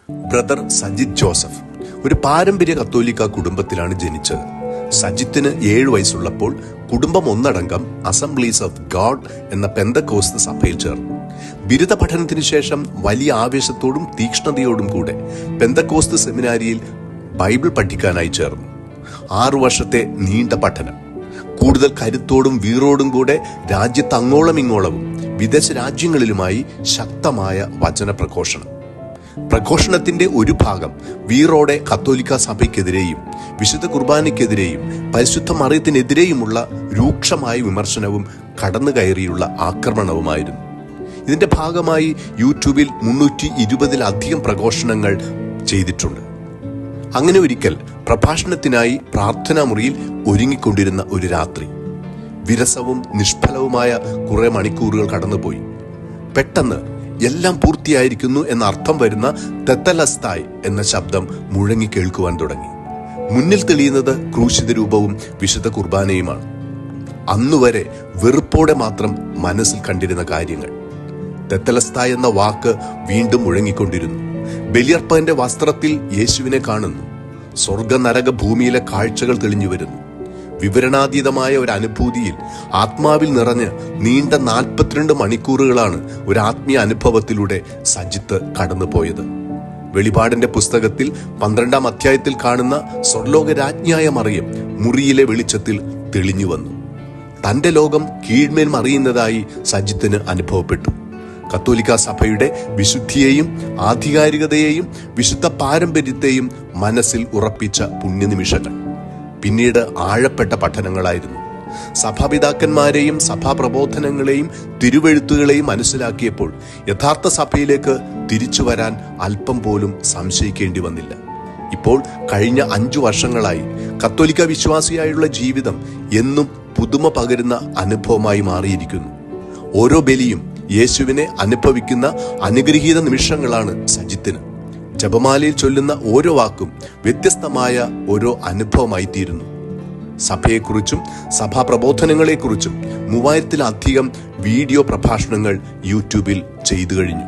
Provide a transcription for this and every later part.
Brother Sajith Joseph ഒരു പാരമ്പര്യ കത്തോലിക്ക കുടുംബത്തിലാണ് ജനിച്ചത്. സജിത്തിന് 7 വയസ്സുള്ളപ്പോൾ കുടുംബം ഒന്നടങ്കം അസംബ്ലീസ് ഓഫ് ഗോഡ് എന്ന പെന്തക്കോസ്ത് സഭയിൽ ചേർന്നു. ബിരുദ പഠനത്തിന് ശേഷം വലിയ ആവേശത്തോടും തീക്ഷ്ണതയോടും കൂടെ പെന്തക്കോസ്ത് സെമിനാരിയിൽ ബൈബിൾ പഠിക്കാനായി ചേർന്നു. 6 വർഷത്തെ നീണ്ട പഠനം, കൂടുതൽ കരുത്തോടും വീറോടും കൂടെ രാജ്യത്ത് അങ്ങോളം ഇങ്ങോളവും വിദേശ രാജ്യങ്ങളിലുമായി ശക്തമായ വചന പ്രഘോഷണത്തിന്റെ ഒരു ഭാഗം വീറോടെ കത്തോലിക്ക സഭയ്ക്കെതിരെയും വിശുദ്ധ കുർബാനയ്ക്കെതിരെയും പരിശുദ്ധ മറിയത്തിനെതിരെയുമുള്ള രൂക്ഷമായ വിമർശനവും കടന്നുകയറിയുള്ള ആക്രമണവുമായിരുന്നു. ഇതിന്റെ ഭാഗമായി യൂട്യൂബിൽ 320-ലധികം പ്രഘോഷണങ്ങൾ ചെയ്തിട്ടുണ്ട്. അങ്ങനെ ഒരിക്കൽ പ്രഭാഷണത്തിനായി പ്രാർത്ഥനാ മുറിയിൽ ഒരുങ്ങിക്കൊണ്ടിരുന്ന ഒരു രാത്രി, വിരസവും നിഷ്ഫലവുമായ കുറെ മണിക്കൂറുകൾ കടന്നുപോയി. പെട്ടെന്ന് എല്ലാം പൂർത്തിയായിരിക്കുന്നു എന്ന അർത്ഥം വരുന്ന തെത്തലസ്തായ് എന്ന ശബ്ദം മുഴങ്ങി കേൾക്കുവാൻ തുടങ്ങി. മുന്നിൽ തെളിയുന്നത് ക്രൂശിത രൂപവും വിശുദ്ധ കുർബാനയുമാണ്. അന്നുവരെ വെറുപ്പോടെ മാത്രം മനസ്സിൽ കണ്ടിരുന്ന കാര്യങ്ങൾ. തെത്തലസ്തായ് എന്ന വാക്ക് വീണ്ടും മുഴങ്ങിക്കൊണ്ടിരുന്നു. ബലിയർപ്പന്റെ വസ്ത്രത്തിൽ യേശുവിനെ കാണുന്നു. സ്വർഗ നരക ഭൂമിയിലെ കാഴ്ചകൾ തെളിഞ്ഞു വരുന്നു. വിവരണാതീതമായ ഒരു അനുഭൂതിയിൽ ആത്മാവിൽ നിറഞ്ഞ് നീണ്ട 42 മണിക്കൂറുകളാണ് ഒരു ആത്മീയ അനുഭവത്തിലൂടെ സജിത്ത് കടന്നുപോയത്. വെളിപാടിന്റെ പുസ്തകത്തിൽ 12-ാം അധ്യായത്തിൽ കാണുന്ന സ്വർലോക രാജ്ഞിയായ മറിയം മുറിയിലെ വെളിച്ചത്തിൽ തെളിഞ്ഞു വന്നു. തന്റെ ലോകം കീഴ്മേൽ മറിയുന്നതായി സജിത്തിന് അനുഭവപ്പെട്ടു. കത്തോലിക്ക സഭയുടെ വിശുദ്ധിയെയും ആധികാരികതയെയും വിശുദ്ധ പാരമ്പര്യത്തെയും മനസ്സിൽ ഉറപ്പിച്ച പുണ്യനിമിഷങ്ങൾ പിന്നീട് ആഴപ്പെട്ട പഠനങ്ങളായിരുന്നു. സഭാപിതാക്കന്മാരെയും സഭാപ്രബോധനങ്ങളെയും തിരുവെഴുത്തുകളെയും മനസ്സിലാക്കിയപ്പോൾ യഥാർത്ഥ സഭയിലേക്ക് തിരിച്ചു വരാൻ അല്പം പോലും സംശയിക്കേണ്ടി വന്നില്ല. ഇപ്പോൾ കഴിഞ്ഞ 5 വർഷങ്ങളായി കത്തോലിക്ക വിശ്വാസിയായുള്ള ജീവിതം എന്നും പുതുമ പകരുന്ന അനുഭവമായി മാറിയിരിക്കുന്നു. ഓരോ ബലിയും യേശുവിനെ അനുഭവിക്കുന്ന അനുഗ്രഹീത നിമിഷങ്ങളാണ് സജിത്തിന്. ജപമാലയിൽ ചൊല്ലുന്ന ഓരോ വാക്കും വ്യത്യസ്തമായ ഓരോ അനുഭവമായി തീരുന്നു. സഭയെക്കുറിച്ചും സഭാപ്രബോധനങ്ങളെക്കുറിച്ചും 3000-ലധികം വീഡിയോ പ്രഭാഷണങ്ങൾ യൂട്യൂബിൽ ചെയ്തു കഴിഞ്ഞു.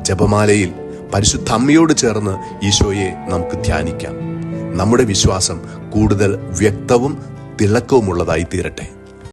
ജപമാലയിൽ പരിശുദ്ധ അമ്മയോട് ചേർന്ന് ഈശോയെ നമുക്ക് ധ്യാനിക്കാം. നമ്മുടെ വിശ്വാസം കൂടുതൽ വ്യക്തവും തിളക്കവുമുള്ളതായി തീരട്ടെ.